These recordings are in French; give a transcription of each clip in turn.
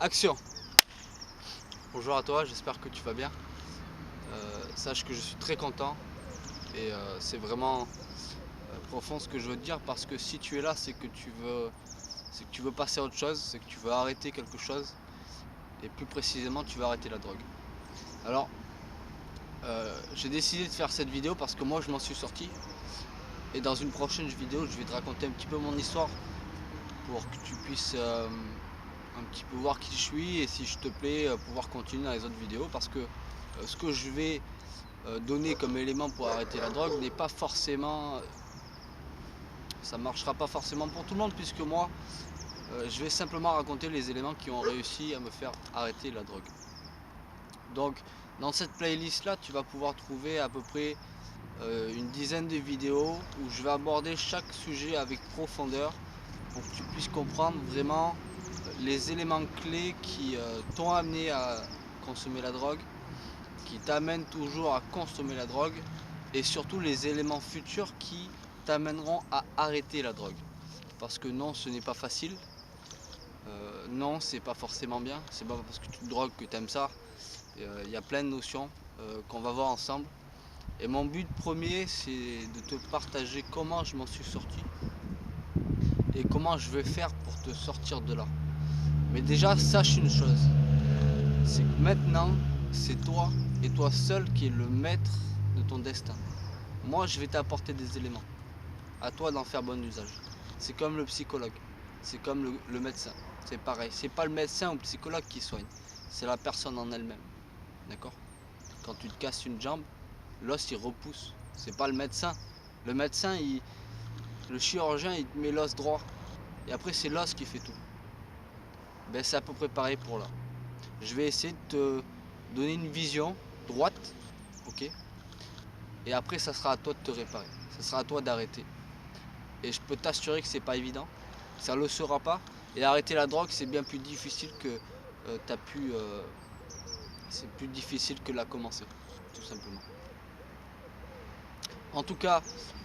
Action. Bonjour à toi, j'espère que tu vas bien. Sache que je suis très content et c'est vraiment profond ce que je veux te dire, parce que si tu es là, c'est que tu veux passer à autre chose, c'est que tu veux arrêter quelque chose, et plus précisément tu veux arrêter la drogue. Alors j'ai décidé de faire cette vidéo parce que moi je m'en suis sorti, et dans une prochaine vidéo je vais te raconter un petit peu mon histoire pour que tu puisses un petit peu voir qui je suis, et si je te plaît pouvoir continuer dans les autres vidéos, parce que ce que je vais donner comme élément pour arrêter la drogue n'est pas forcément, ça marchera pas forcément pour tout le monde, puisque moi je vais simplement raconter les éléments qui ont réussi à me faire arrêter la drogue. Donc dans cette playlist là tu vas pouvoir trouver à peu près une dizaine de vidéos où je vais aborder chaque sujet avec profondeur pour que tu puisses comprendre vraiment les éléments clés qui t'ont amené à consommer la drogue, qui t'amènent toujours à consommer la drogue, et surtout les éléments futurs qui t'amèneront à arrêter la drogue. Parce que non, ce n'est pas facile, non, c'est pas forcément bien, c'est pas parce que tu te drogues que tu aimes ça. Il y a plein de notions qu'on va voir ensemble. Et mon but premier, c'est de te partager comment je m'en suis sorti et comment je vais faire pour te sortir de là. Mais déjà, sache une chose, c'est que maintenant, c'est toi et toi seul qui est le maître de ton destin. Moi, je vais t'apporter des éléments. À toi d'en faire bon usage. C'est comme le psychologue, c'est comme le médecin. C'est pareil. C'est pas le médecin ou le psychologue qui soigne, c'est la personne en elle-même. D'accord? Quand tu te casses une jambe, l'os il repousse. C'est pas le médecin. Le médecin, le chirurgien, il te met l'os droit. Et après, c'est l'os qui fait tout. Ben, c'est à peu près pareil pour là. Je vais essayer de te donner une vision droite, ok? Et après, ça sera à toi de te réparer. Ça sera à toi d'arrêter. Et je peux t'assurer que c'est pas évident. Ça le sera pas. Et arrêter la drogue, c'est bien plus difficile que c'est plus difficile que la commencer, tout simplement. En tout cas,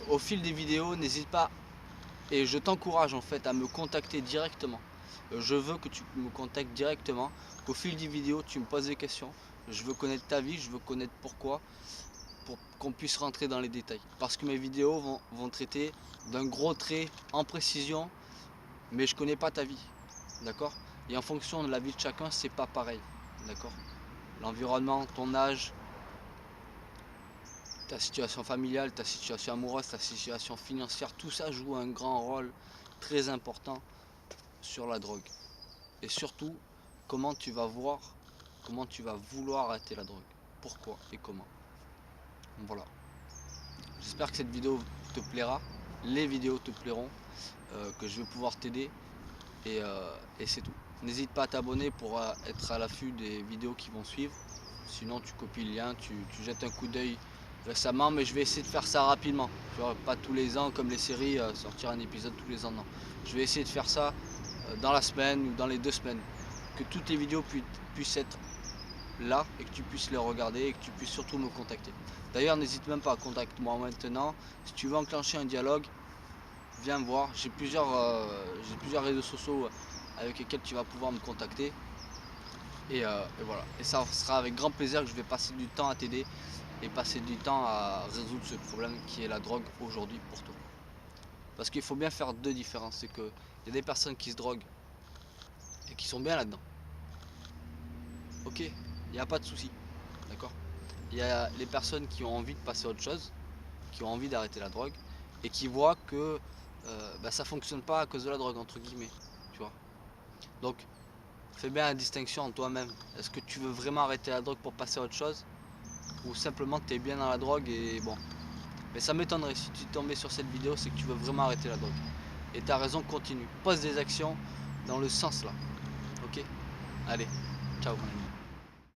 au fil des vidéos, n'hésite pas, et je t'encourage en fait à me contacter directement. Je veux que tu me contactes directement. Au fil des vidéos, tu me poses des questions. Je veux connaître ta vie, je veux connaître pourquoi, pour qu'on puisse rentrer dans les détails. Parce que mes vidéos vont traiter d'un gros trait en précision, mais je connais pas ta vie, d'accord? Et en fonction de la vie de chacun, c'est pas pareil, d'accord? L'environnement, ton âge, ta situation familiale, ta situation amoureuse, ta situation financière, tout ça joue un grand rôle très important sur la drogue. Et surtout, comment tu vas voir, comment tu vas vouloir arrêter la drogue, pourquoi et comment. Voilà. J'espère que cette vidéo te plaira, les vidéos te plairont, que je vais pouvoir t'aider, et c'est tout. N'hésite pas à t'abonner pour être à l'affût des vidéos qui vont suivre. Sinon tu copies le lien, tu jettes un coup d'œil récemment, mais je vais essayer de faire ça rapidement. Tu vois, pas tous les ans comme les séries, sortir un épisode tous les ans, non. Je vais essayer de faire ça dans la semaine ou dans les 2 semaines. Que toutes les vidéos puissent être là et que tu puisses les regarder, et que tu puisses surtout me contacter. D'ailleurs, n'hésite même pas à contacter moi maintenant. Si tu veux enclencher un dialogue, viens me voir. J'ai plusieurs réseaux sociaux avec lesquels tu vas pouvoir me contacter. Et voilà. Et ça sera avec grand plaisir que je vais passer du temps à t'aider et passer du temps à résoudre ce problème qui est la drogue aujourd'hui pour toi. Parce qu'il faut bien faire 2 différences. C'est qu'il y a des personnes qui se droguent et qui sont bien là-dedans. Ok, il n'y a pas de souci. D'accord? Il y a les personnes qui ont envie de passer à autre chose, qui ont envie d'arrêter la drogue, et qui voient que ça fonctionne pas à cause de la drogue, entre guillemets. Tu vois? Donc, fais bien la distinction en toi-même. Est-ce que tu veux vraiment arrêter la drogue pour passer à autre chose, ou simplement tu es bien dans la drogue et bon. Mais ça m'étonnerait, si tu es tombé sur cette vidéo, c'est que tu veux vraiment arrêter la drogue. Et tu as raison, continue. Pose des actions dans le sens là. Ok? Allez, ciao mon ami.